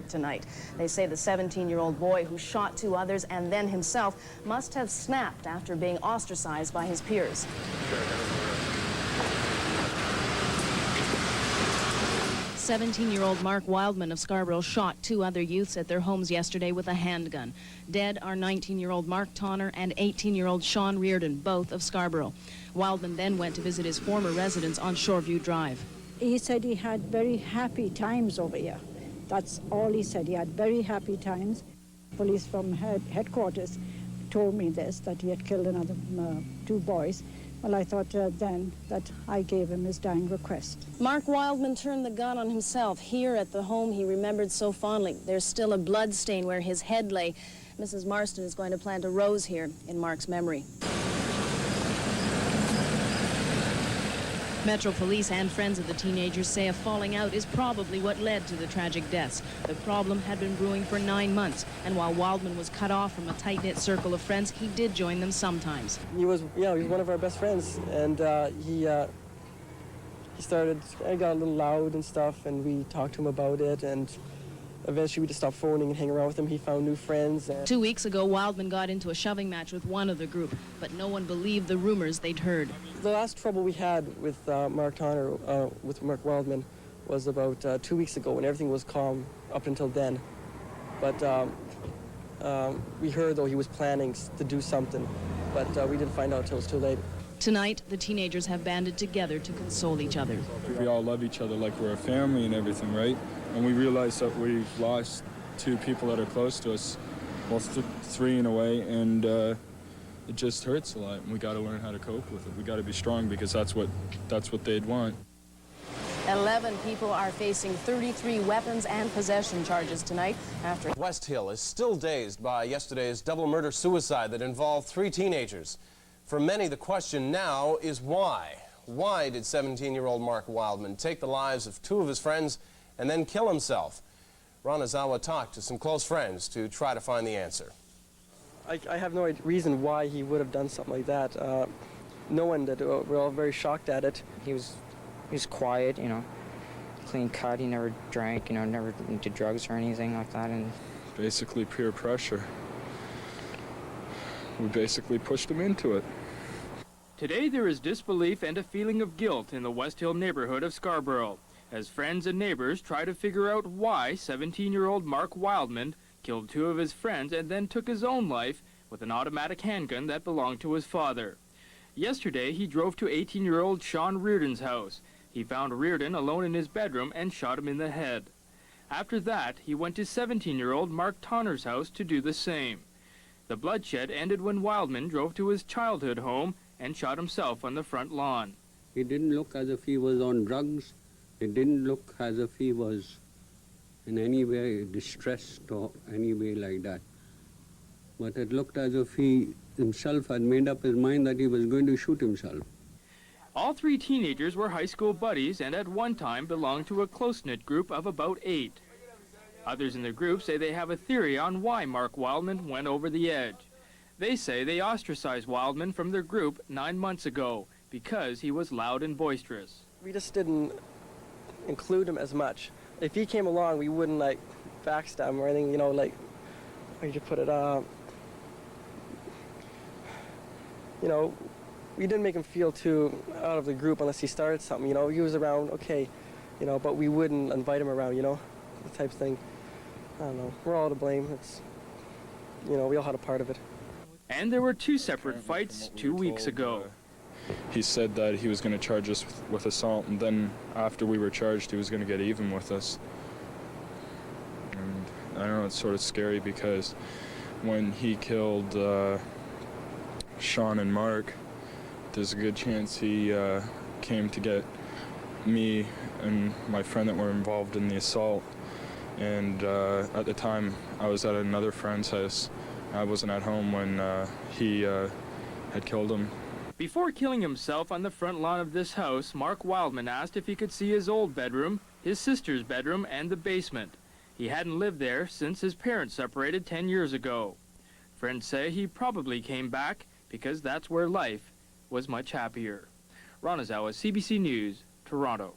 tonight. They say the 17-year-old boy who shot 2 others and then himself must have snapped after being ostracized by his peers. 17-year-old Mark Wildman of Scarborough shot 2 other youths at their homes yesterday with a handgun. Dead are 19-year-old Mark Tonner and 18-year-old Sean Reardon, both of Scarborough. Wildman then went to visit his former residence on Shoreview Drive. He said he had very happy times over here. That's all he said. He had very happy times. Police from headquarters told me this, that he had killed another 2 boys. Well, I thought then that I gave him his dying request. Mark Wildman turned the gun on himself here at the home he remembered so fondly. There's still a blood stain where his head lay. Mrs. Marston is going to plant a rose here in Mark's memory. Metro Police and friends of the teenagers say a falling out is probably what led to the tragic deaths. The problem had been brewing for 9 months, and while Wildman was cut off from a tight-knit circle of friends, he did join them sometimes. He was one of our best friends, and he got a little loud and stuff, and we talked to him about it, and eventually we just stopped phoning and hang around with him. He found new friends. 2 weeks ago, Wildman got into a shoving match with one of the group, but no one believed the rumors they'd heard. The last trouble we had with Mark Tonner, with Mark Wildman, was about 2 weeks ago, when everything was calm up until then. But we heard, though, he was planning to do something, but we didn't find out until it was too late. Tonight, the teenagers have banded together to console each other. We all love each other like we're a family and everything, right? And we realize that we've lost 2 people that are close to us, well, 3 in a way, and it just hurts a lot. And we got to learn how to cope with it. We got to be strong, because that's what they'd want. 11 people are facing 33 weapons and possession charges tonight after West Hill is still dazed by yesterday's double murder-suicide that involved 3 teenagers. For many, the question now is why? Why did 17-year-old Mark Wildman take the lives of 2 of his friends and then kill himself? Ron Azawa talked to some close friends to try to find the answer. I have no reason why he would have done something like that. No one did. We're all very shocked at it. He was quiet, clean cut. He never drank, never did drugs or anything like that. And basically peer pressure. We basically pushed him into it. Today there is disbelief and a feeling of guilt in the West Hill neighborhood of Scarborough, as friends and neighbors try to figure out why 17-year-old Mark Wildman killed 2 of his friends and then took his own life with an automatic handgun that belonged to his father. Yesterday, he drove to 18-year-old Sean Reardon's house. He found Reardon alone in his bedroom and shot him in the head. After that, he went to 17-year-old Mark Tonner's house to do the same. The bloodshed ended when Wildman drove to his childhood home and shot himself on the front lawn. He didn't look as if he was on drugs. It didn't look as if he was in any way distressed or any way like that. But it looked as if he himself had made up his mind that he was going to shoot himself. All 3 teenagers were high school buddies and at one time belonged to a close-knit group of about 8. Others in the group say they have a theory on why Mark Wildman went over the edge. They say they ostracized Wildman from their group 9 months ago because he was loud and boisterous. We just didn't include him as much. If he came along, we wouldn't backstab him or anything, how you put it, we didn't make him feel too out of the group unless he started something, he was around, okay, but we wouldn't invite him around, the type of thing. I don't know, we're all to blame. It's, we all had a part of it. And there were 2 separate fights 2 weeks ago. He said that he was going to charge us with assault, and then after we were charged, he was going to get even with us. And I don't know, it's sort of scary, because when he killed Sean and Mark, there's a good chance he came to get me and my friend that were involved in the assault. And at the time, I was at another friend's house. I wasn't at home when he had killed him. Before killing himself on the front lawn of this house, Mark Wildman asked if he could see his old bedroom, his sister's bedroom, and the basement. He hadn't lived there since his parents separated 10 years ago. Friends say he probably came back because that's where life was much happier. Ron Azawa, CBC News, Toronto.